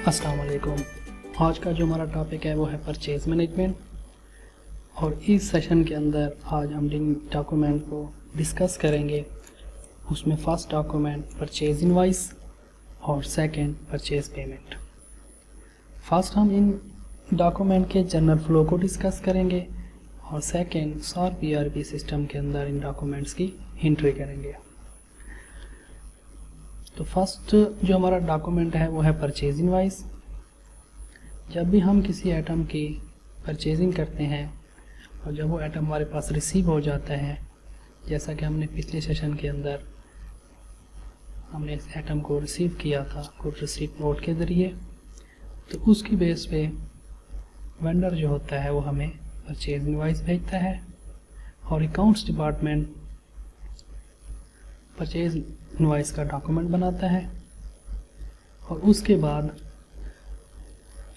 अस्सलाम वालेकुम। आज का जो हमारा टॉपिक है वो है परचेज़ मैनेजमेंट, और इस सेशन के अंदर आज हम जिन डॉक्यूमेंट को डिस्कस करेंगे उसमें फ़र्स्ट डॉक्यूमेंट परचेज़ इनवॉइस और सेकंड परचेज़ पेमेंट। फर्स्ट हम इन डॉक्यूमेंट के जनरल फ्लो को डिस्कस करेंगे और सेकंड SAP ERP सिस्टम के अंदर इन डॉक्यूमेंट्स की एंट्री करेंगे। तो फर्स्ट जो हमारा डॉक्यूमेंट है वो है परचेज इनवॉइस। जब भी हम किसी आइटम की परचेजिंग करते हैं और जब वो आइटम हमारे पास रिसीव हो जाता है, जैसा कि हमने पिछले सेशन के अंदर हमने इस आइटम को रिसीव किया था गुड रिसीप्ट नोट के ज़रिए, तो उसकी बेस पे वेंडर जो होता है वो हमें परचेज इनवॉइस भेजता है और अकाउंट्स डिपार्टमेंट परचेज इनवॉइस का डॉक्यूमेंट बनाता है और उसके बाद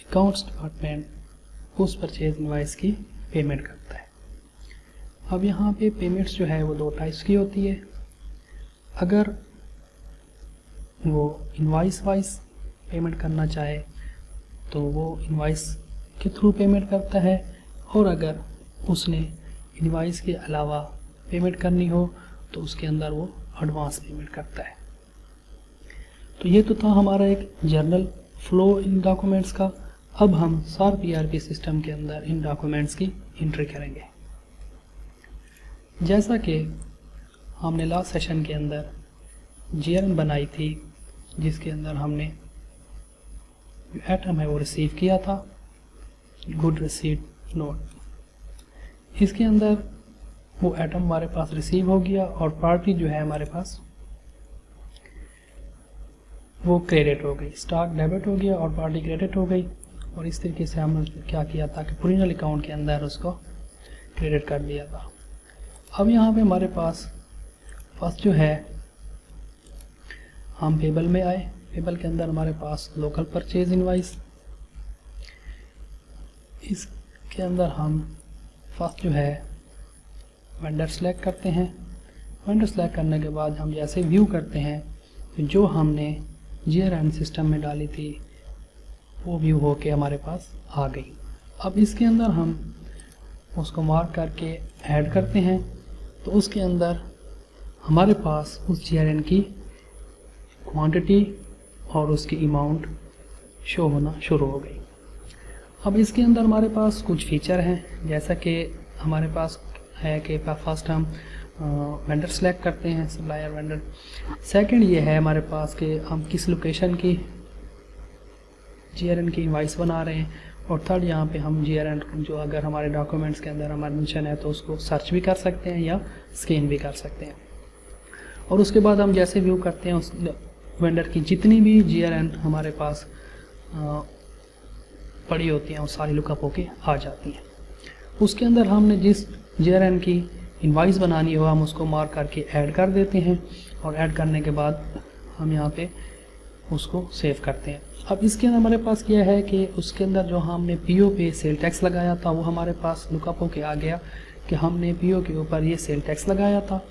अकाउंट्स डिपार्टमेंट उस परचेज इनवॉइस की पेमेंट करता है। अब यहाँ पे पेमेंट्स जो है वो दो टाइप्स की होती है। अगर वो इनवॉइस वाइज पेमेंट करना चाहे तो वो इनवॉइस के थ्रू पेमेंट करता है, और अगर उसने इनवॉइस के अलावा पेमेंट करनी हो तो उसके अंदर वो एडवांस पेमेंट करता है। तो ये तो था हमारा एक जनरल फ्लो इन डॉक्यूमेंट्स का। अब हम SAP ERP सिस्टम के अंदर इन डॉक्यूमेंट्स की एंट्री करेंगे। जैसा कि हमने लास्ट सेशन के अंदर GRN बनाई थी, जिसके अंदर हमने आइटम है वो रिसीव किया था गुड रिसीप्ट नोट। इसके अंदर वो आइटम हमारे पास रिसीव हो गया और पार्टी जो है हमारे पास वो क्रेडिट हो गई, स्टॉक डेबिट हो गया और पार्टी क्रेडिट हो गई। और इस तरीके से हमने क्या किया था कि ओरिजिनल अकाउंट के अंदर उसको क्रेडिट कर दिया था। अब यहाँ पे हमारे पास फर्स्ट जो है हम पेबल में आए। पेबल के अंदर हमारे पास लोकल परचेज इनवॉइस, इसके अंदर हम फर्स्ट जो है वेंडर सेलेक्ट करते हैं। वेंडर सेलेक्ट करने के बाद हम जैसे व्यू करते हैं तो जो हमने GRN सिस्टम में डाली थी वो व्यू होके हमारे पास आ गई। अब इसके अंदर हम उसको मार्क करके ऐड करते हैं तो उसके अंदर हमारे पास उस GRN की क्वांटिटी और उसकी अमाउंट शो होना शुरू हो गई। अब इसके अंदर हमारे पास कुछ फीचर हैं, जैसा कि हमारे पास है कि फर्स्ट हम वेंडर सेलेक्ट करते हैं, सप्लायर वेंडर। सेकंड ये है हमारे पास कि हम किस लोकेशन की GRN की इनवॉइस बना रहे हैं, और थर्ड यहाँ पे हम GRN जो अगर हमारे डॉक्यूमेंट्स के अंदर हमारा मेंशन है तो उसको सर्च भी कर सकते हैं या स्कैन भी कर सकते हैं। और उसके बाद हम जैसे व्यू करते हैं उस वेंडर की जितनी भी GRN हमारे पास पड़ी होती हैं वो सारी लुकअप होके आ जाती हैं। उसके अंदर हमने जिस GRN की इनवॉइस बनानी हो हम उसको मार्क करके ऐड कर देते हैं, और ऐड करने के बाद हम यहाँ पे उसको सेव करते हैं। अब इसके अंदर हमारे पास क्या है कि उसके अंदर जो हमने PO पे सेल टैक्स लगाया था वो हमारे पास लुकअप होके आ गया कि हमने PO के ऊपर ये सेल टैक्स लगाया था।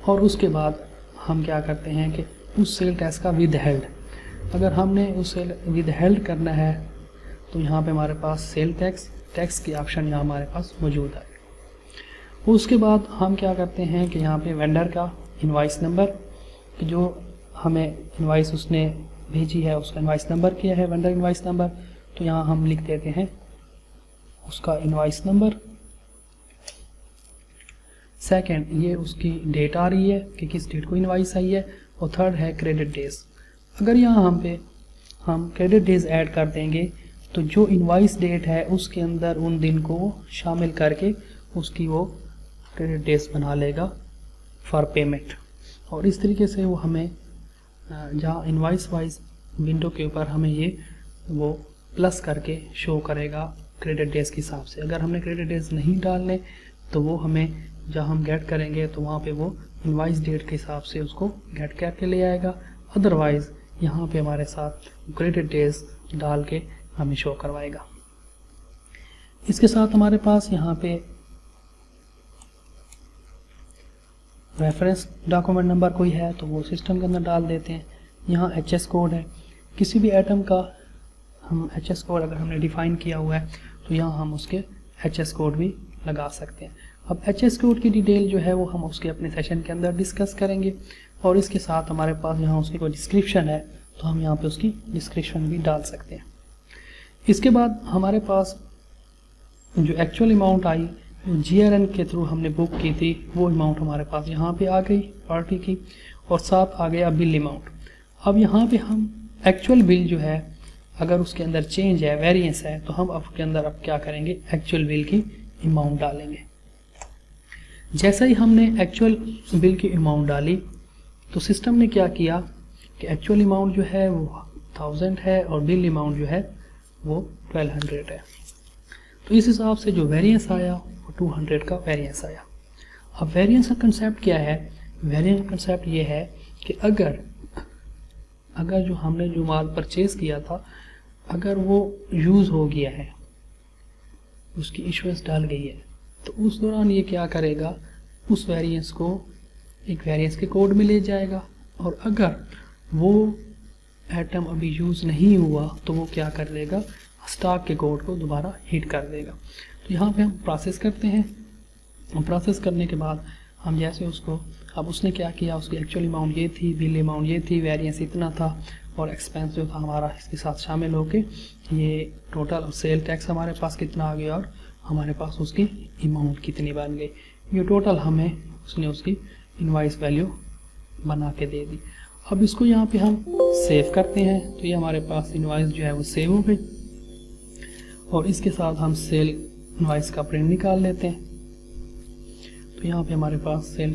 और उसके बाद हम क्या करते हैं कि उस सेल टैक्स का विद हेल्ड, अगर हमने उसे विद हेल्ड करना है तो यहाँ पे हमारे पास सेल टैक्स की ऑप्शन यहाँ हमारे पास मौजूद है। उसके बाद हम क्या करते हैं कि यहाँ पे वेंडर का इनवॉइस नंबर, जो हमें इनवॉइस उसने भेजी है उसका इनवॉइस नंबर क्या है, वेंडर इनवॉइस नंबर, तो यहाँ हम लिख देते हैं उसका इनवॉइस नंबर। सेकंड ये उसकी डेट आ रही है कि किस डेट को इनवॉइस आई है, और थर्ड है क्रेडिट डेज। अगर यहाँ हम क्रेडिट डेज ऐड कर देंगे तो जो इनवॉइस डेट है उसके अंदर उन दिन को शामिल करके उसकी वो क्रेडिट डेज बना लेगा फॉर पेमेंट। और इस तरीके से वो हमें जहाँ इनवॉइस वाइज विंडो के ऊपर हमें ये वो प्लस करके शो करेगा क्रेडिट डेज के हिसाब से। अगर हमने क्रेडिट डेज नहीं डालने तो वो हमें जहाँ हम गेट करेंगे तो वहाँ पे वो इनवॉइस डेट के हिसाब से उसको गेट करके ले आएगा। अदरवाइज़ यहाँ पे हमारे साथ क्रेडिट डेज डाल के हमें शो करवाएगा। इसके साथ हमारे पास यहाँ पे रेफरेंस डॉक्यूमेंट नंबर कोई है तो वो सिस्टम के अंदर डाल देते हैं। यहाँ HS कोड है, किसी भी आइटम का हम HS कोड अगर हमने डिफाइन किया हुआ है तो यहाँ हम उसके HS कोड भी लगा सकते हैं। अब HS कोड की डिटेल जो है वो हम उसके अपने सेशन के अंदर डिस्कस करेंगे, और इसके साथ हमारे पास यहाँ उसकी कोई डिस्क्रिप्शन है तो हम यहाँ पे उसकी डिस्क्रिप्शन भी डाल सकते हैं। इसके बाद हमारे पास जो एक्चुअल अमाउंट आई GRN के थ्रू हमने बुक की थी, वो अमाउंट हमारे पास यहाँ पे आ गई पार्टी की, और साथ आ गया बिल अमाउंट। अब यहाँ पे हम एक्चुअल बिल जो है अगर उसके अंदर चेंज है, वेरिएंस है, तो हम उसके अंदर अब क्या करेंगे, एक्चुअल बिल की अमाउंट डालेंगे। जैसा ही हमने एक्चुअल बिल की अमाउंट डाली तो सिस्टम ने क्या किया कि एक्चुअल अमाउंट जो है वो 1000 है और बिल अमाउंट जो है वो 1200 है। तो इस हिसाब से जो वेरिएंस आया वो 200 का वेरिएंस आया। अब वेरिएंस का कंसेप्ट क्या है? वेरिएंस का कंसेप्ट ये है कि अगर जो हमने जो माल परचेज किया था अगर वो यूज़ हो गया है, उसकी इशुएंस डाल गई है, तो उस दौरान ये क्या करेगा, उस वेरिएंस को एक वेरिएंस के कोड में ले जाएगा, और अगर वो आइटम अभी यूज़ नहीं हुआ तो वो क्या कर देगा, स्टॉक के कोड को दोबारा हिट कर देगा। तो यहाँ पे हम प्रोसेस करते हैं, और प्रोसेस करने के बाद हम जैसे उसको, अब उसने क्या किया, उसकी एक्चुअल अमाउंट ये थी, बिल अमाउंट ये थी, वेरिएंस इतना था, और एक्सपेंस जो था हमारा इसके साथ शामिल होके ये टोटल, और सेल टैक्स हमारे पास कितना आ गया और हमारे पास उसकी अमाउंट कितनी बन गई, ये टोटल हमें उसने उसकी इनवॉइस वैल्यू बना के दे दी। अब इसको यहाँ पे हम सेव करते हैं, तो ये हमारे पास इनवॉइस जो है वो सेव हो गई, और इसके साथ हम सेल इनवॉइस का प्रिंट निकाल लेते हैं। तो यहाँ पे हमारे पास सेल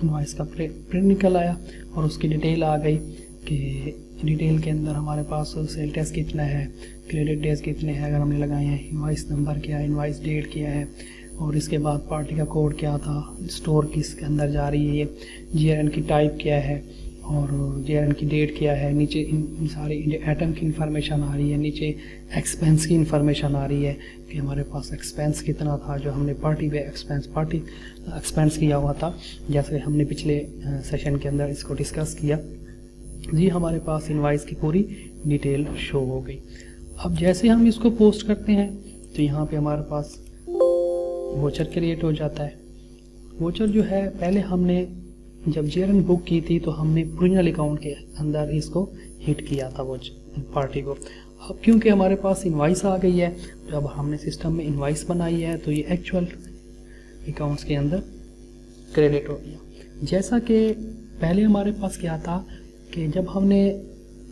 इनवॉइस का प्रिंट निकल आया, और उसकी डिटेल आ गई कि डिटेल के अंदर हमारे पास सेल टैक्स कितना है, क्रेडिट डेज कितने हैं अगर हमने लगाए हैं, इनवॉइस नंबर क्या है, इनवॉइस डेट क्या है, और इसके बाद पार्टी का कोड क्या था, स्टोर किसके अंदर जा रही है, ये GRN की टाइप क्या है, और GRN की डेट क्या है, नीचे इन सारी आइटम की इंफॉर्मेशन आ रही है, नीचे एक्सपेंस की इंफॉर्मेशन आ रही है कि हमारे पास एक्सपेंस कितना था जो हमने पार्टी पे एक्सपेंस किया हुआ था, जैसे हमने पिछले सेशन के अंदर इसको डिस्कस किया। जी हमारे पास इनवॉइस की पूरी डिटेल शो हो गई। अब जैसे हम इसको पोस्ट करते हैं तो यहाँ पे हमारे पास वोचर क्रिएट हो जाता है। वोचर जो है पहले हमने जब GRN बुक की थी तो हमने ओरिजिनल अकाउंट के अंदर इसको हिट किया था वो पार्टी को। अब क्योंकि हमारे पास इनवॉइस आ गई है तो अब हमने सिस्टम में इनवॉइस बनाई है तो ये एक्चुअल अकाउंट्स के अंदर क्रेडिट हो गया। जैसा कि पहले हमारे पास क्या था कि जब हमने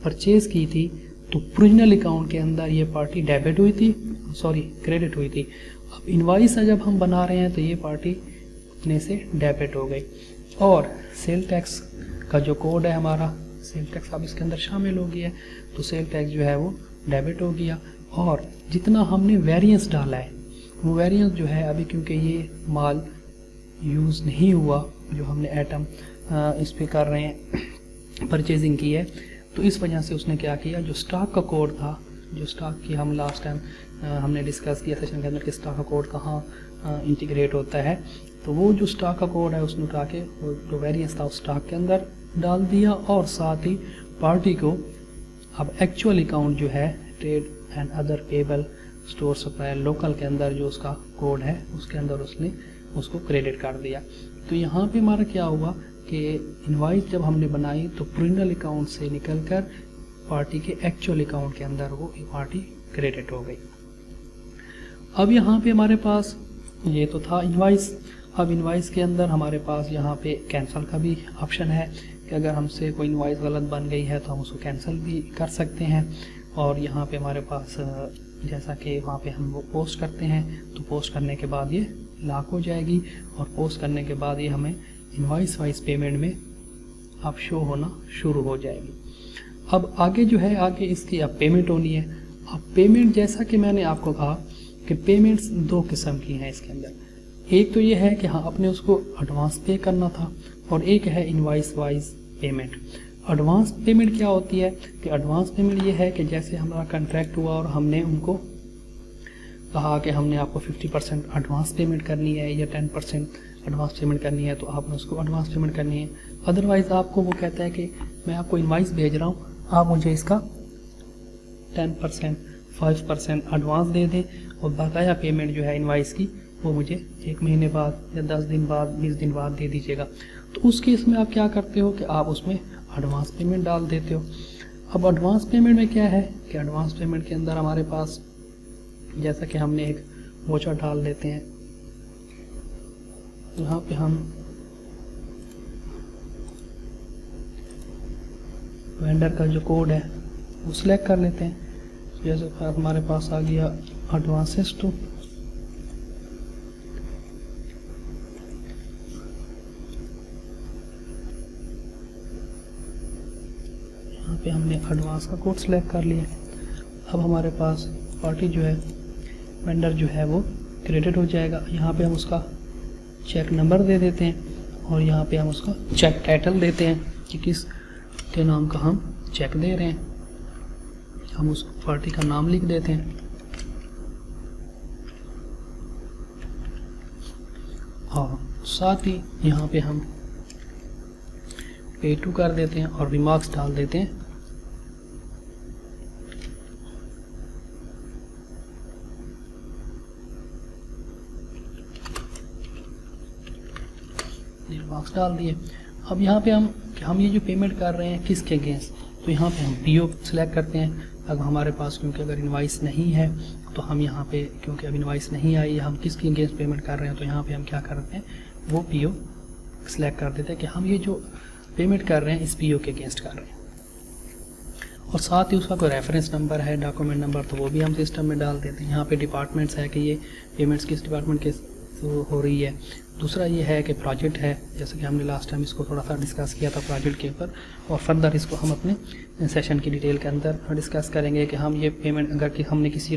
परचेज की थी तो ओरिजिनल अकाउंट के अंदर ये पार्टी डेबिट हुई थी, सॉरी क्रेडिट हुई थी। अब इनवॉइस जब हम बना रहे हैं तो ये पार्टी उतने से डेबिट हो गई, और सेल टैक्स का जो कोड है हमारा, सेल टैक्स अब इसके अंदर शामिल हो गया है तो सेल टैक्स जो है वो डेबिट हो गया। और जितना हमने वेरिएंस डाला है वो वेरिएंस जो है अभी क्योंकि ये माल यूज़ नहीं हुआ जो हमने आइटम इस पे कर रहे हैं परचेजिंग की है, तो इस वजह से उसने क्या किया, जो स्टॉक का कोड था, जो स्टॉक की हम लास्ट टाइम हमने डिस्कस किया सेशन के अंदर कि स्टॉक का कोड कहाँ इंटीग्रेट होता है, तो वो जो स्टॉक का कोड है उसने उठा के वो जो वेरिएंस था उस स्टॉक के अंदर डाल दिया, और साथ ही पार्टी को अब एक्चुअल अकाउंट जो है trade and other payable store supplier local के अंदर जो उसका कोड है उसके अंदर उसने उसको क्रेडिट कर दिया। तो यहाँ पे हमारा क्या हुआ कि इनवॉइस जब हमने बनाई तो ओरिजिनल अकाउंट से निकलकर पार्टी के एक्चुअल अकाउंट के अंदर वो पार्टी क्रेडिट हो गई। अब यहाँ पे हमारे पास ये तो था इनवॉइस। अब इनवॉइस के अंदर हमारे पास यहाँ पे कैंसिल का भी ऑप्शन है कि अगर हमसे कोई इनवॉइस गलत बन गई है तो हम उसको कैंसिल भी कर सकते हैं। और यहाँ पे हमारे पास जैसा कि वहाँ पे हम वो पोस्ट करते हैं तो पोस्ट करने के बाद ये लॉक हो जाएगी, और पोस्ट करने के बाद ये हमें इनवॉइस वाइज पेमेंट में अब शो होना शुरू हो जाएगी। अब आगे जो है आगे इसकी अब पेमेंट होनी है। अब पेमेंट जैसा कि मैंने आपको कहा कि पेमेंट्स दो किस्म की हैं इसके अंदर, एक तो ये है कि हाँ अपने उसको एडवांस पे करना था, और एक है invoice wise payment. Advance payment क्या होती है कि एडवांस पेमेंट ये है कि जैसे हमारा कॉन्ट्रैक्ट हुआ और हमने उनको कहा कि हमने आपको 50% एडवांस पेमेंट करनी है या 10% एडवांस पेमेंट करनी है, तो आपने उसको एडवांस पेमेंट करनी है। अदरवाइज़ आपको वो कहता है कि मैं आपको इनवॉइस भेज रहा हूँ, आप मुझे इसका 10%, 5% एडवांस दे दें और बकाया पेमेंट जो है इनवाइस की वो मुझे 1 महीने बाद या 10 दिन बाद 20 दिन बाद दे दीजिएगा। तो उस केस में आप क्या करते हो कि आप उसमें एडवांस पेमेंट डाल देते हो। अब एडवांस पेमेंट में क्या है कि एडवांस पेमेंट के अंदर हमारे पास जैसा कि हमने एक वोचर डाल देते हैं, यहाँ पे हम वेंडर का जो कोड है वो सिलेक्ट कर लेते हैं। जैसे हमारे पास आ गया एडवांसेस टू, यहाँ पे हमने एडवांस का कोड सिलेक्ट कर लिया। अब हमारे पास पार्टी जो है वेंडर जो है वो क्रेडिट हो जाएगा। यहाँ पे हम उसका चेक नंबर दे देते हैं और यहाँ पे हम उसका चेक टाइटल देते हैं कि किस के नाम का हम चेक दे रहे हैं। हम उस पार्टी का नाम लिख देते हैं और साथ ही यहाँ पे हम पे टू कर देते हैं और रिमार्क्स डाल देते हैं। रिमार्क्स डाल दिए। अब यहाँ पे हम ये जो पेमेंट कर रहे हैं किसके अगेंस्ट, तो यहाँ पे हम पीओ सेलेक्ट करते हैं। अब हमारे पास क्योंकि अगर इनवाइस नहीं है तो हम यहाँ पे क्योंकि अब इनवाइस नहीं आई है, हम किसके अगेंस्ट पेमेंट कर रहे हैं, तो यहाँ पे हम क्या करते हैं वो पीओ सेलेक्ट कर देते हैं कि हम ये जो पेमेंट कर रहे हैं इस पीओ के अगेंस्ट कर रहे हैं। और साथ ही उसका कोई रेफरेंस नंबर है, डॉक्यूमेंट नंबर, तो वो भी हम सिस्टम में डाल देते हैं। यहाँ पे डिपार्टमेंट्स है कि ये पेमेंट्स किस डिपार्टमेंट के हो रही है। दूसरा ये है कि प्रोजेक्ट है, जैसे कि हमने लास्ट टाइम इसको थोड़ा सा डिस्कस किया था प्रोजेक्ट के ऊपर, और फर्दर इसको हम अपने सेशन की डिटेल के अंदर डिस्कस करेंगे कि हम ये पेमेंट अगर कि हमने किसी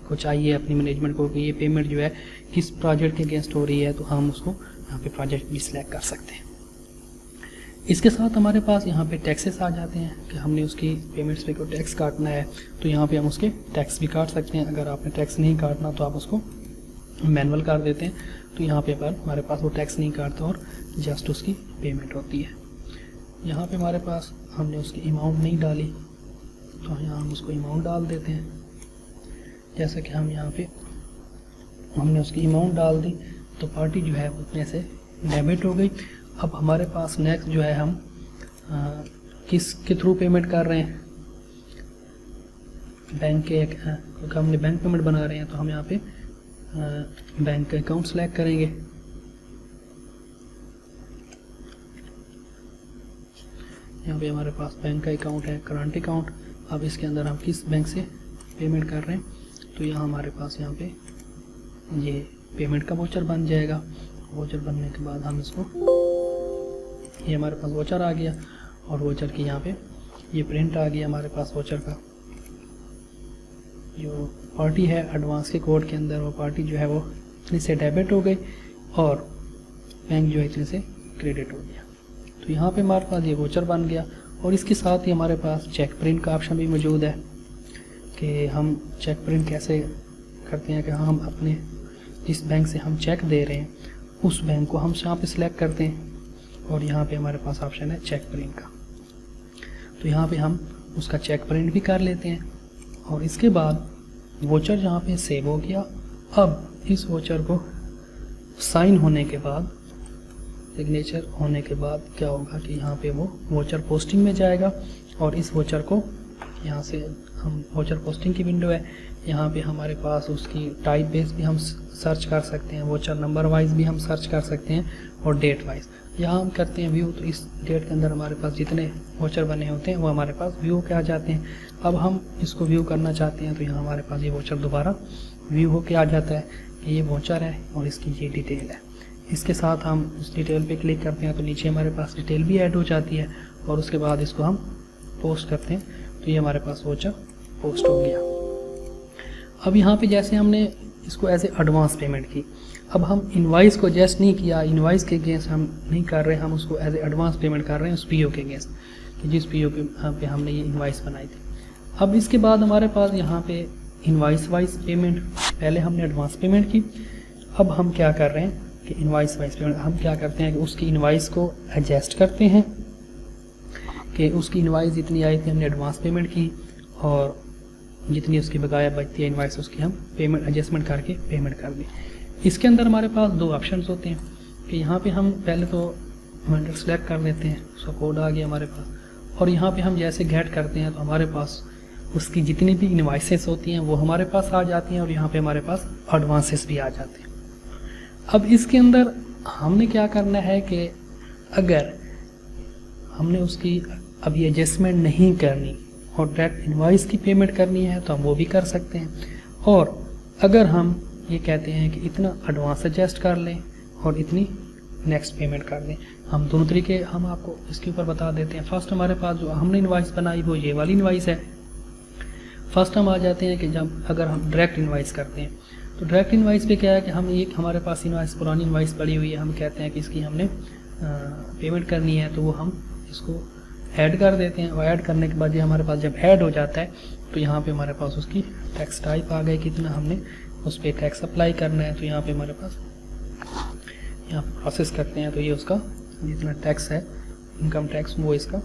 को चाहिए अपनी मैनेजमेंट को कि ये पेमेंट जो है किस प्रोजेक्ट के अगेंस्ट हो रही है, तो हम उसको यहाँ पे प्रोजेक्ट भी सिलेक्ट कर सकते हैं। इसके साथ हमारे पास यहाँ पे टैक्सेस आ जाते हैं कि हमने उसकी पेमेंट्स पे कोई टैक्स काटना है तो यहाँ पे हम उसके टैक्स भी काट सकते हैं। अगर आपने टैक्स नहीं काटना तो आप उसको मैनुअल कर देते हैं, तो यहाँ पे पर हमारे पास वो टैक्स नहीं काटता और जस्ट उसकी पेमेंट होती है। यहाँ पे हमारे पास हमने उसकी अमाउंट नहीं डाली तो यहाँ हम उसको अमाउंट डाल देते हैं। जैसा कि हम यहाँ पे हमने उसकी अमाउंट डाल दी तो पार्टी जो है उसमें से डेबिट हो गई। अब हमारे पास नेक्स्ट जो है हम किस के थ्रू पेमेंट कर रहे हैं, बैंक के, क्योंकि हमने बैंक पेमेंट बना रहे हैं तो हम यहाँ पे बैंक का अकाउंट सेलेक्ट करेंगे। यहाँ पे हमारे पास बैंक का अकाउंट है, करंट अकाउंट। अब इसके अंदर हम किस बैंक से पेमेंट कर रहे हैं, तो यहाँ हमारे पास यहाँ पे ये पेमेंट का वोचर बन जाएगा। वोचर बनने के बाद हम इसको, ये हमारे पास वोचर आ गया और वोचर की यहाँ पे ये प्रिंट आ गया हमारे पास वोचर का। जो पार्टी है एडवांस के कोड के अंदर, वो पार्टी जो है वो इतने से डेबिट हो गई और बैंक जो है इतने से क्रेडिट हो गया। तो यहाँ पे हमारे पास ये वोचर बन गया। और इसके साथ ही हमारे पास चेक प्रिंट का ऑप्शन भी मौजूद है कि हम चेक प्रिंट कैसे करते हैं कि हम अपने जिस बैंक से हम चेक दे रहे हैं उस बैंक को हम यहाँ पे सिलेक्ट करते हैं और यहाँ पे हमारे पास ऑप्शन है चेक प्रिंट का। तो यहाँ पे हम उसका चेक प्रिंट भी कर लेते हैं और इसके बाद वोचर यहाँ पे सेव हो गया। अब इस वोचर को साइन होने के बाद, सिग्नेचर होने के बाद क्या होगा कि यहाँ पे वो वोचर पोस्टिंग में जाएगा और इस वोचर को यहाँ से हम, वोचर पोस्टिंग की विंडो है, यहाँ पे हमारे पास उसकी टाइप बेस भी हम सर्च कर सकते हैं, वोचर नंबर वाइज भी हम सर्च कर सकते हैं और डेट वाइज। यहाँ हम करते हैं व्यू, तो इस डेट के अंदर हमारे पास जितने वोचर बने होते हैं वो हमारे पास व्यू के आ जाते हैं। अब हम इसको व्यू करना चाहते हैं तो यहाँ हमारे पास ये वोचर दोबारा व्यू होके आ जाता है कि ये वोचर है और इसकी ये डिटेल है। इसके साथ हम इस डिटेल पे क्लिक करते हैं तो नीचे हमारे पास डिटेल भी ऐड हो जाती है और उसके बाद इसको हम पोस्ट करते हैं तो ये हमारे पास वोचर पोस्ट हो गया। अब यहाँ पे जैसे हमने इसको एज ए एडवांस पेमेंट की, अब हम इनवाइस को जस्ट नहीं किया, इनवाइस के अगेंस्ट हम नहीं कर रहे, हम उसको एज ए एडवांस पेमेंट कर रहे हैं उस पीओ के अगेंस्ट कि जिस पीओ पे हमने ये इनवाइस बनाई थी। अब इसके बाद हमारे पास यहाँ पे इनवाइस वाइज पेमेंट, पहले हमने एडवांस पेमेंट की, अब हम क्या कर रहे हैं कि इनवाइस वाइज पेमेंट हम क्या करते हैं कि उसकी इनवाइस को एडजस्ट करते हैं कि उसकी इनवाइस इतनी आई थी, हमने एडवांस पेमेंट की और जितनी उसकी बकाया बचती है इनवाइस उसकी हम पेमेंट एडजस्टमेंट करके पेमेंट कर दें। इसके अंदर हमारे पास दो ऑप्शंस होते हैं कि यहाँ पे हम पहले तो वेंडर सेलेक्ट कर लेते हैं, उसका कोड आ गया हमारे पास, और यहाँ पे हम जैसे गेट करते हैं तो हमारे पास उसकी जितनी भी इनवाइसेस होती हैं वो हमारे पास आ जाती हैं और यहाँ पे हमारे पास एडवांसेस भी आ जाते हैं। अब इसके अंदर हमने क्या करना है कि अगर हमने उसकी अभी एडजस्टमेंट नहीं करनी और डायरेक्ट इनवाइस की पेमेंट करनी है तो हम वो भी कर सकते हैं, और अगर हम ये कहते हैं कि इतना एडवांस एडजस्ट कर लें और इतनी नेक्स्ट पेमेंट कर दें, हम दोनों तरीके हम आपको इसके ऊपर बता देते हैं। फर्स्ट हमारे पास जो हमने इनवाइस बनाई वो ये वाली इनवाइस है। फर्स्ट हम आ जाते हैं कि जब अगर हम डायरेक्ट इनवाइस करते हैं तो डायरेक्ट इनवाइस पे क्या है कि हम एक हमारे पास इनवाइस पुरानी इनवाइस पड़ी हुई है, हम कहते हैं कि इसकी हमने पेमेंट करनी है, तो वो हम इसको ऐड कर देते हैं और ऐड करने के बाद ये हमारे पास जब ऐड हो जाता है तो यहाँ पे हमारे पास उसकी टैक्स टाइप आ गई, कितना हमने उस पर टैक्स अप्लाई करना है। तो यहाँ पे हमारे पास यहाँ प्रोसेस करते हैं तो ये उसका जितना टैक्स है इनकम टैक्स वो इसका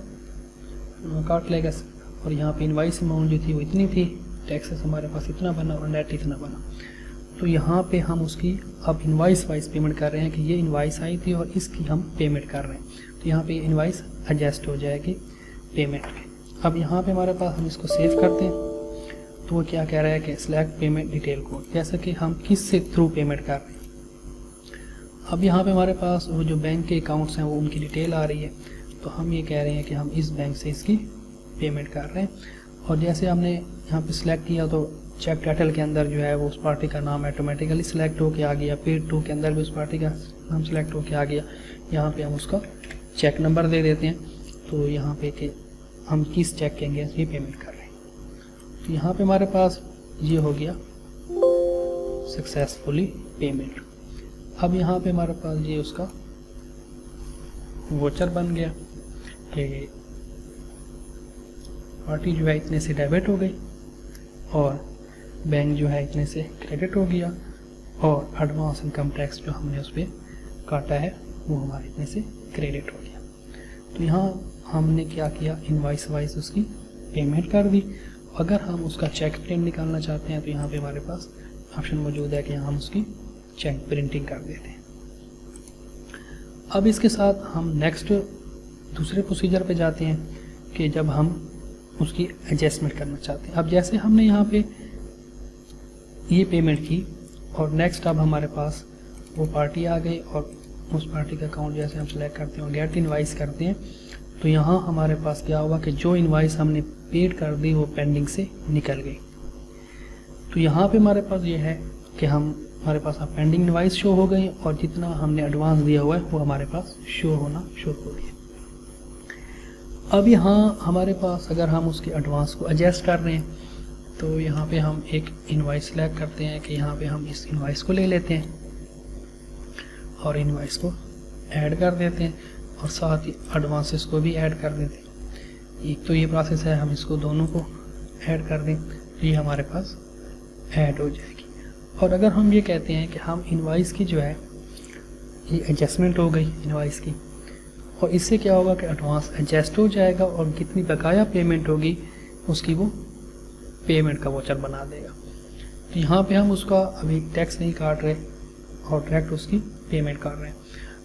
काट लेगा, और यहाँ पे इनवाइस अमाउंट जो थी वो इतनी थी, टैक्सेस हमारे पास इतना बना और नेट इतना बना। तो यहाँ पे हम उसकी अब इनवाइस वाइज पेमेंट कर रहे हैं कि ये इनवाइस आई थी और इसकी हम पेमेंट कर रहे हैं, तो यहाँ पे इनवाइस एडजस्ट हो जाएगी पेमेंट पे। अब यहाँ पे हमारे पास हम इसको सेव करते हैं तो वो क्या कह रहा है कि सिलेक्ट पेमेंट डिटेल कोड, जैसे कि हम किस से थ्रू पेमेंट कर रहे हैं। अब यहाँ पे हमारे पास वो जो बैंक के अकाउंट्स हैं वो उनकी डिटेल आ रही है, तो हम ये कह रहे हैं कि हम इस बैंक से इसकी पेमेंट कर रहे हैं, और जैसे हमने यहाँ पे सिलेक्ट किया तो चेक टाइटल के अंदर जो है वो उस पार्टी का नाम ऑटोमेटिकली सिलेक्ट होके आ गया, पेड टू के अंदर भी उस पार्टी का नाम सिलेक्ट होके आ गया। यहाँ पे हम उसका चेक नंबर दे देते हैं, तो यहाँ पे कि हम किस चेक के अगेंस्ट ये पेमेंट कर रहे हैं, तो यहाँ पे हमारे पास ये हो गया सक्सेसफुली पेमेंट। अब यहाँ पे हमारे पास ये उसका वोचर बन गया कि पार्टी जो है इतने से डेबिट हो गई और बैंक जो है इतने से क्रेडिट हो गया, और एडवांस इनकम टैक्स जो हमने उस पर काटा है वो हमारे इतने से क्रेडिट हो गया। तो यहाँ हमने क्या किया, इनवाइस वाइज उसकी पेमेंट कर दी। अगर हम उसका चेक प्रिंट निकालना चाहते हैं तो यहाँ पे हमारे पास ऑप्शन मौजूद है कि हम उसकी चेक प्रिंटिंग कर देते हैं। अब इसके साथ हम नेक्स्ट दूसरे प्रोसीजर पे जाते हैं कि जब हम उसकी एडजस्टमेंट करना चाहते हैं। अब जैसे हमने यहाँ पे ये पेमेंट की और नेक्स्ट अब हमारे पास वो पार्टी आ गई और उस पार्टी का अकाउंट जैसे हम सेलेक्ट करते हैं और गेट इनवाइस करते हैं, तो यहाँ हमारे पास क्या हुआ कि जो इनवाइस हमने पेड कर दी वो पेंडिंग से निकल गई। तो यहाँ पे हमारे पास ये है कि हमारे पास अब पेंडिंग इनवाइस शो हो गई और जितना हमने एडवांस दिया हुआ है वो हमारे पास शो होना शुरू हो गया। अब यहाँ हमारे पास अगर हम उसके एडवांस को एडजस्ट कर रहे हैं तो यहाँ पे हम एक इनवाइस सेलेक्ट करते हैं कि यहाँ पे हम इस इनवाइस को ले लेते हैं और इनवाइस को ऐड कर देते हैं और साथ ही एडवांसेस को भी ऐड कर देते हैं। एक तो ये प्रोसेस है, हम इसको दोनों को ऐड कर दें तो ये हमारे पास ऐड हो जाएगी। और अगर हम ये कहते हैं कि हम इनवाइस की जो है ये एडजस्टमेंट हो गई इनवाइस की, और इससे क्या होगा कि एडवांस एडजस्ट हो जाएगा और कितनी बकाया पेमेंट होगी उसकी वो पेमेंट का वोचर बना देगा। तो यहाँ पे हम उसका अभी टैक्स नहीं काट रहे और डायरेक्ट उसकी पेमेंट कर रहे हैं।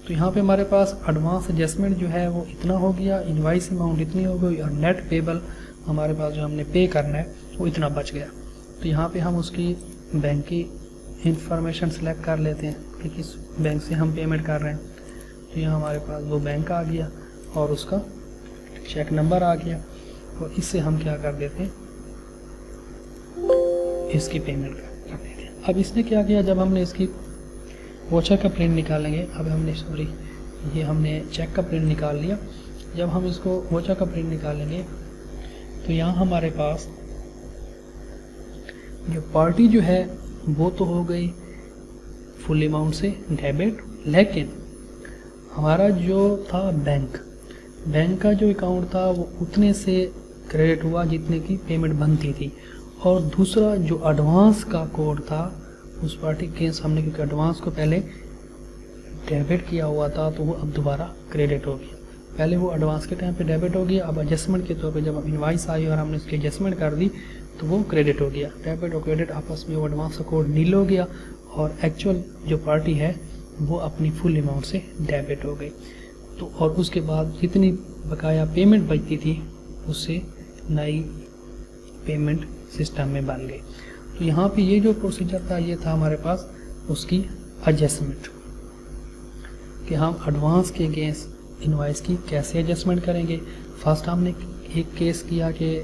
तो यहाँ पे हमारे पास एडवांस एडजस्टमेंट जो है वो इतना हो गया, इनवाइस अमाउंट इतनी हो गई और नेट पेबल हमारे पास जो हमने पे करना है वो इतना बच गया। तो यहाँ पे हम उसकी बैंक की इंफॉर्मेशन सेलेक्ट कर लेते हैं कि किस बैंक से हम पेमेंट कर रहे हैं। तो यहाँ हमारे पास वो बैंक आ गया और उसका चेक नंबर आ गया, और इससे हम क्या कर देते हैं, इसकी पेमेंट कर देते हैं। अब इसने क्या किया, जब हमने इसकी वोचर का प्रिंट निकालेंगे, अब हमने ये हमने चेक का प्रिंट निकाल लिया। जब हम इसको वोचर का प्रिंट निकालेंगे तो यहाँ हमारे पास जो पार्टी जो है वो तो हो गई फुल अमाउंट से डेबिट, लेकिन हमारा जो था बैंक का जो अकाउंट था वो उतने से क्रेडिट हुआ जितने की पेमेंट बनती थी, और दूसरा जो एडवांस का कोड था उस पार्टी के हमने क्योंकि एडवांस को पहले डेबिट किया हुआ था तो वो अब दोबारा क्रेडिट हो गया। पहले वो एडवांस के टाइम पे डेबिट हो गया, अब एडजस्टमेंट के तौर पे जब इनवाइस आई और हमने उसकी एडजस्टमेंट कर दी तो वो क्रेडिट हो गया। डेबिट और क्रेडिट आपस में वो एडवांस अकाउंट नील हो गया और एक्चुअल जो पार्टी है वो अपनी फुल अमाउंट से डेबिट हो गई। तो और उसके बाद जितनी बकाया पेमेंट बचती थी उससे नई पेमेंट सिस्टम में बन गई। तो यहाँ पे ये जो प्रोसीजर था ये था हमारे पास उसकी एडजस्टमेंट, कि हम एडवांस के अगेंस्ट इनवॉइस की कैसे एडजस्टमेंट करेंगे। फर्स्ट हमने एक केस किया कि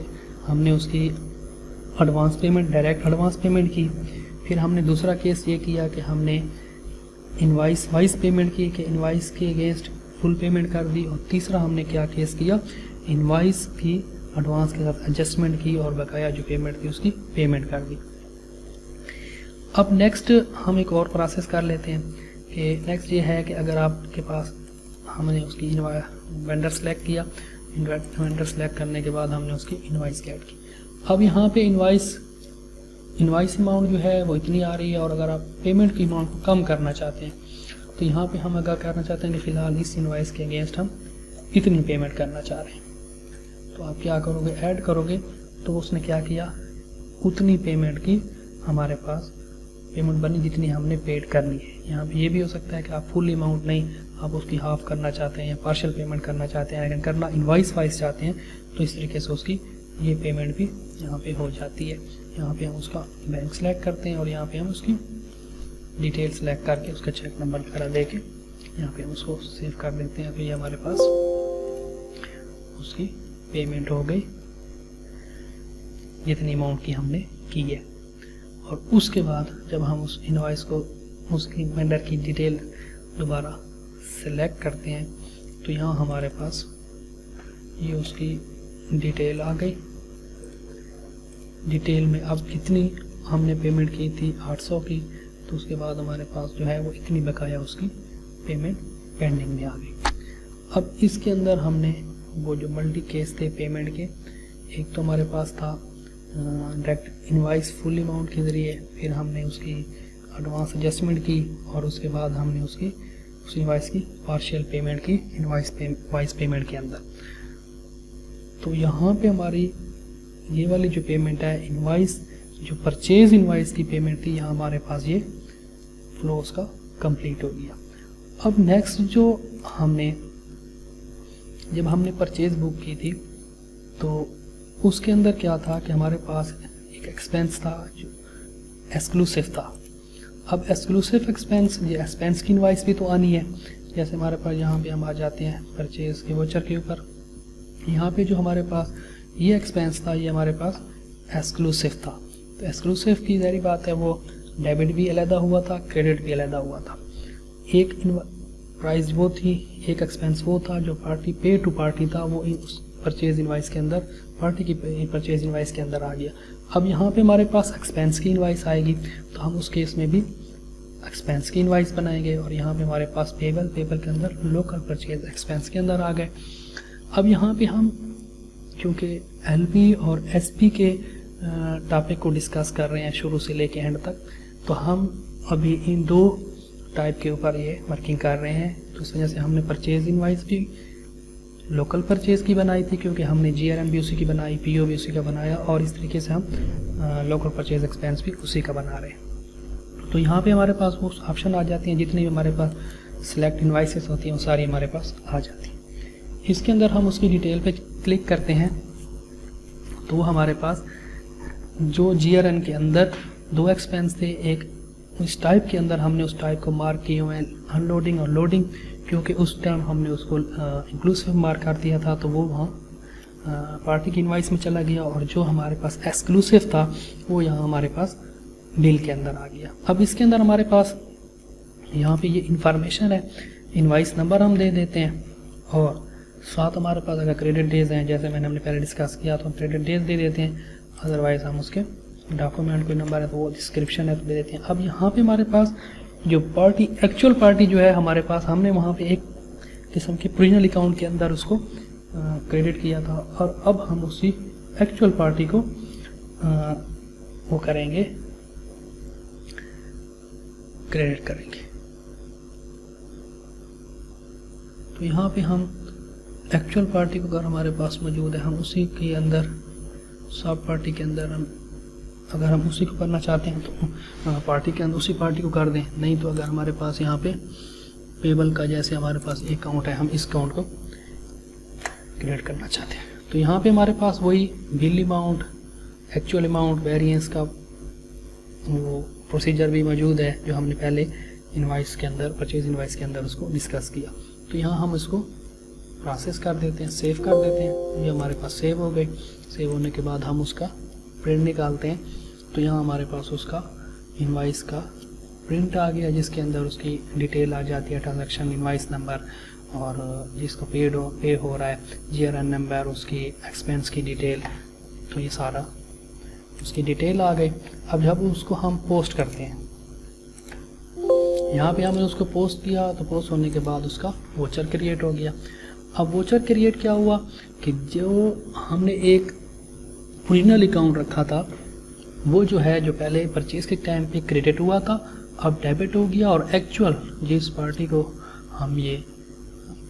हमने उसकी advance payment, direct advance payment की। फिर हमने दूसरा केस ये किया कि हमने इनवॉइस वाइज पेमेंट की, कि इनवॉइस के अगेंस्ट फुल पेमेंट कर दी। और तीसरा हमने क्या केस किया, इनवॉइस की एडवांस के साथ एडजस्टमेंट की और बकाया जो पेमेंट थी उसकी पेमेंट कर दी। अब नेक्स्ट हम एक और प्रोसेस कर लेते हैं कि नेक्स्ट ये है कि अगर आपके पास हमने उसकी वेंडर सेलेक्ट किया, वेंडर सेलेक्ट करने के बाद हमने उसकी इनवॉइस ऐड की। अब यहाँ पे इनवॉइस अमाउंट जो है वो इतनी आ रही है और अगर आप पेमेंट की अमाउंट को कम करना चाहते हैं तो यहाँ पे हम अगर करना चाहते हैं कि फ़िलहाल इस इनवॉइस के अगेंस्ट हम इतनी पेमेंट करना चाह रहे हैं, तो आप क्या करोगे, ऐड करोगे। तो उसने क्या किया, उतनी पेमेंट की हमारे पास पेमेंट बनी जितनी हमने पेड करनी है। यहाँ पे ये भी हो सकता है कि आप फुल अमाउंट नहीं, आप उसकी हाफ करना चाहते हैं या पार्शियल पेमेंट करना चाहते हैं, लेकिन करना इनवॉइस वाइज चाहते हैं तो इस तरीके से उसकी ये पेमेंट भी यहाँ पे हो जाती है। यहाँ पे हम उसका बैंक सेलेक्ट करते हैं और यहाँ पे हम उसकी डिटेल सेलेक्ट करके उसका चेक नंबर वगैरह दे के यहाँ पे हम उसको सेव कर देते हैं। तो ये हमारे पास उसकी पेमेंट हो गई जितनी अमाउंट की हमने की है। और उसके बाद जब हम उस इनवॉइस को, उसकी वेंडर की डिटेल दोबारा सेलेक्ट करते हैं तो यहाँ हमारे पास ये उसकी डिटेल आ गई। डिटेल में अब कितनी हमने पेमेंट की थी 800 की, तो उसके बाद हमारे पास जो है वो इतनी बकाया उसकी पेमेंट पेंडिंग में आ गई। अब इसके अंदर हमने वो जो मल्टी केस थे पेमेंट के, एक तो हमारे पास था डायरेक्ट इनवॉइस फुल अमाउंट के ज़रिए, फिर हमने उसकी एडवांस एडजस्टमेंट की और उसके बाद हमने उसकी उस इनवॉइस की पार्शियल पेमेंट की इनवॉइस पेमेंट के अंदर। तो यहाँ पे हमारी ये वाली जो पेमेंट है इनवॉइस, जो परचेज इनवॉइस की पेमेंट थी, यहाँ हमारे पास ये फ्लो उसका कंप्लीट हो गया। अब नेक्स्ट जो जब हमने परचेज बुक की थी तो उसके अंदर क्या था कि हमारे पास एक एक्सपेंस था जो एक्सक्लूसिव था। अब एक्सक्लूसिव एक्सपेंस, ये एक्सपेंस की इनवॉइस भी तो आनी है। जैसे हमारे पास यहाँ पे हम आ जाते हैं परचेज के वोचर के ऊपर, यहाँ पे जो हमारे पास ये एक्सपेंस था ये हमारे पास एक्सक्लूसिव था। तो एक्सक्लूसिव की ज़ाहिर बात है वो डेबिट भी अलहदा हुआ था, क्रेडिट भी अलहदा हुआ था। एक प्राइस वो थी, एक एक्सपेंस वो था जो पार्टी पे टू पार्टी था, वो उस परचेज इनवॉइस के अंदर, पार्टी की परचेज इनवॉइस के अंदर आ गया। अब यहाँ पे हमारे पास एक्सपेंस की इनवॉइस आएगी तो हम उस केस में भी एक्सपेंस की इनवॉइस बनाएंगे और यहाँ पे हमारे पास पेबल के अंदर लोकल परचेज एक्सपेंस के अंदर आ गए। अब यहाँ पे हम क्योंकि एलपी और एसपी के टॉपिक को डिस्कस कर रहे हैं शुरू से लेके एंड तक, तो हम अभी इन दो टाइप के ऊपर ये वर्किंग कर रहे हैं। तो इस वजह से हमने परचेज इनवॉइस भी लोकल परचेज की बनाई थी क्योंकि हमने जीआरएम भी उसी की बनाई, पीओ भी उसी का बनाया और इस तरीके से हम लोकल परचेज एक्सपेंस भी उसी का बना रहे हैं। तो यहाँ पे हमारे पास वो ऑप्शन आ जाती हैं, जितनी भी हमारे पास सिलेक्ट इनवॉइसेस होती हैं वो सारी हमारे पास आ जाती हैं। इसके अंदर हम उसकी डिटेल पे क्लिक करते हैं तो वो हमारे पास जो जीआरएन के अंदर दो एक्सपेंस थे, एक इस टाइप के अंदर हमने उस टाइप को मार्क किए हुए हैं अनलोडिंग और लोडिंग, क्योंकि उस टाइम हमने उसको इंक्लूसिव मार्क कर दिया था तो वो वहाँ पार्टी की इनवॉइस में चला गया और जो हमारे पास एक्सक्लूसिव था वो यहाँ हमारे पास बिल के अंदर आ गया। अब इसके अंदर हमारे पास यहाँ पे ये इंफॉर्मेशन है, इनवॉइस नंबर हम दे देते हैं और साथ हमारे पास अगर क्रेडिट डेज हैं जैसे हमने पहले डिस्कस किया तो हम क्रेडिट डेज दे देते हैं, अदरवाइज हम उसके डॉक्यूमेंट कोई नंबर है तो वो डिस्क्रिप्शन है तो दे देते हैं। अब यहाँ पे हमारे पास जो पार्टी एक्चुअल पार्टी जो है हमारे पास, हमने वहाँ पे एक किस्म के प्रोविजनल अकाउंट के अंदर उसको क्रेडिट किया था और अब हम उसी एक्चुअल पार्टी को वो करेंगे, क्रेडिट करेंगे। तो यहाँ पे हम एक्चुअल पार्टी को अगर हमारे पास मौजूद है हम उसी के अंदर सब पार्टी के अंदर हम अगर हम उसी को करना चाहते हैं तो पार्टी के अंदर उसी पार्टी को कर दें, नहीं तो अगर हमारे पास यहाँ पे पेबल का जैसे हमारे पास एक अकाउंट है, हम इस अकाउंट को क्रिएट करना चाहते हैं तो यहाँ पे हमारे पास वही bill amount, actual amount, variance का वो प्रोसीजर भी मौजूद है जो हमने पहले इनवाइस के अंदर, परचेज इनवाइस के अंदर उसको डिस्कस किया। तो यहाँ हम इसको प्रोसेस कर देते हैं, सेव कर देते हैं। ये हमारे पास सेव हो गई। सेव होने के बाद हम उसका प्रिंट निकालते हैं तो यहाँ हमारे पास उसका इनवाइस का प्रिंट आ गया जिसके अंदर उसकी डिटेल आ जाती है, ट्रांजैक्शन इनवाइस नंबर और जिसको पे हो रहा है, GRN नंबर, उसकी एक्सपेंस की डिटेल, तो ये सारा उसकी डिटेल आ गई। अब जब उसको हम पोस्ट करते हैं, यहाँ पे हमने उसको पोस्ट किया तो पोस्ट होने के बाद उसका वोचर क्रिएट हो गया। अब वोचर क्रिएट क्या हुआ कि जो हमने एक ओरिजिनल अकाउंट रखा था वो जो है, जो पहले परचेज के टाइम पे क्रेडिट हुआ था, अब डेबिट हो गया और एक्चुअल जिस पार्टी को हम ये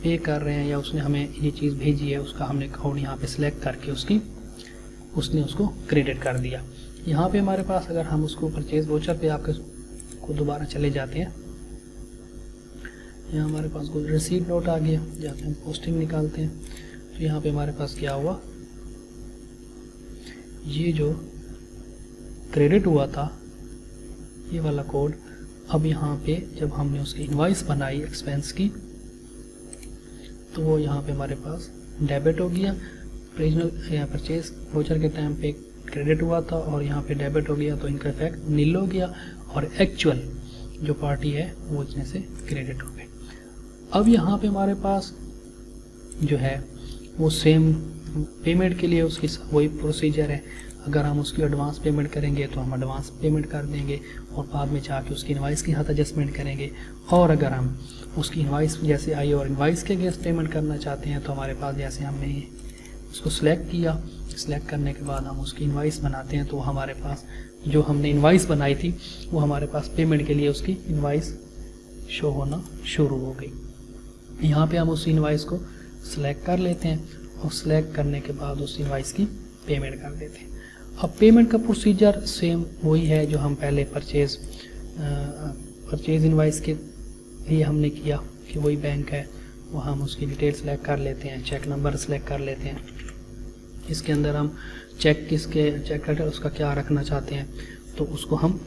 पे कर रहे हैं या उसने हमें ये चीज़ भेजी है उसका हमने अकाउंट यहाँ पे सिलेक्ट करके उसने उसको क्रेडिट कर दिया। यहाँ पे हमारे पास अगर हम उसको परचेज वोचर पे आपके को दोबारा चले जाते हैं, यहाँ हमारे पास कोई रिसीट नोट आ गया, जाके हम पोस्टिंग निकालते हैं तो यहाँ पे हमारे पास क्या हुआ, ये जो क्रेडिट हुआ था ये वाला कोड, अब यहाँ पे जब हमने उसकी इनवाइस बनाई एक्सपेंस की तो वो यहाँ पे हमारे पास डेबिट हो गया। ओरिजिनल या परचेज वोचर के टाइम पे क्रेडिट हुआ था और यहाँ पे डेबिट हो गया तो इनका इफेक्ट नील हो गया और एक्चुअल जो पार्टी है वो इसमें से क्रेडिट हो गई। अब यहाँ पे हमारे पास जो है वो सेम पेमेंट के लिए उसकी वही प्रोसीजर है। अगर हम उसकी एडवांस पेमेंट करेंगे तो हम एडवांस पेमेंट कर देंगे और बाद में जाके उसकी इनवाइस के साथ एडजस्टमेंट करेंगे। और अगर हम उसकी इनवाइस जैसे आई और इनवाइस के अगेंस्ट पेमेंट करना चाहते हैं तो हमारे पास जैसे हमने उसको सिलेक्ट किया, सिलेक्ट करने के बाद हम उसकी इनवाइस बनाते हैं तो हमारे पास जो हमने इनवाइस बनाई थी वो हमारे पास पेमेंट के लिए उसकी इनवाइस शो होना शुरू हो गई। यहाँ पे हम उस इनवाइस को सिलेक्ट कर लेते हैं और सिलेक्ट करने के बाद उस इनवाइस की पेमेंट कर देते हैं। अब पेमेंट का प्रोसीजर सेम वही है जो हम पहले परचेज इनवाइस के लिए हमने किया कि वही बैंक है, वो हम उसकी डिटेल सेलेक्ट कर लेते हैं, चेक नंबर सेलेक्ट कर लेते हैं। इसके अंदर हम चेक टाइटल उसका क्या रखना चाहते हैं तो उसको हम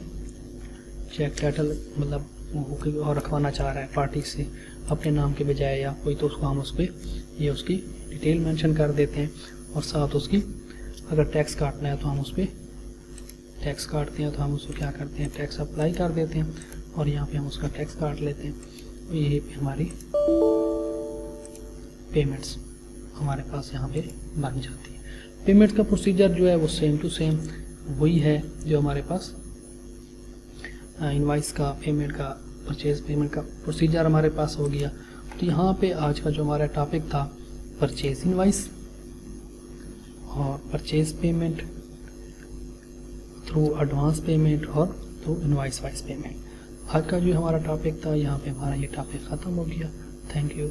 चेक टाइटल मतलब वो और रखवाना चाह रहा है पार्टी से अपने नाम के बजाय या कोई, तो उसको हम उस पर ये उसकी डिटेल मेंशन कर देते हैं और साथ उसकी अगर टैक्स काटना है तो हम उस पर टैक्स काटते हैं तो हम उसको क्या करते हैं, टैक्स अप्लाई कर देते हैं और यहाँ पे हम उसका टैक्स काट लेते हैं। तो यही पे हमारी पेमेंट्स हमारे पास यहाँ पे बन जाती है। पेमेंट का प्रोसीजर जो है वो सेम टू सेम वही है जो हमारे पास इनवाइस का पेमेंट का परचेज पेमेंट का प्रोसीजर हमारे पास हो गया। तो यहाँ पे आज का जो हमारा टॉपिक था परचेज इनवाइस और purchase payment through advance payment और थ्रू इनवाइस वाइज पेमेंट। आज का जो हमारा टॉपिक था यहाँ पे हमारा ये टॉपिक ख़त्म हो गया। Thank you.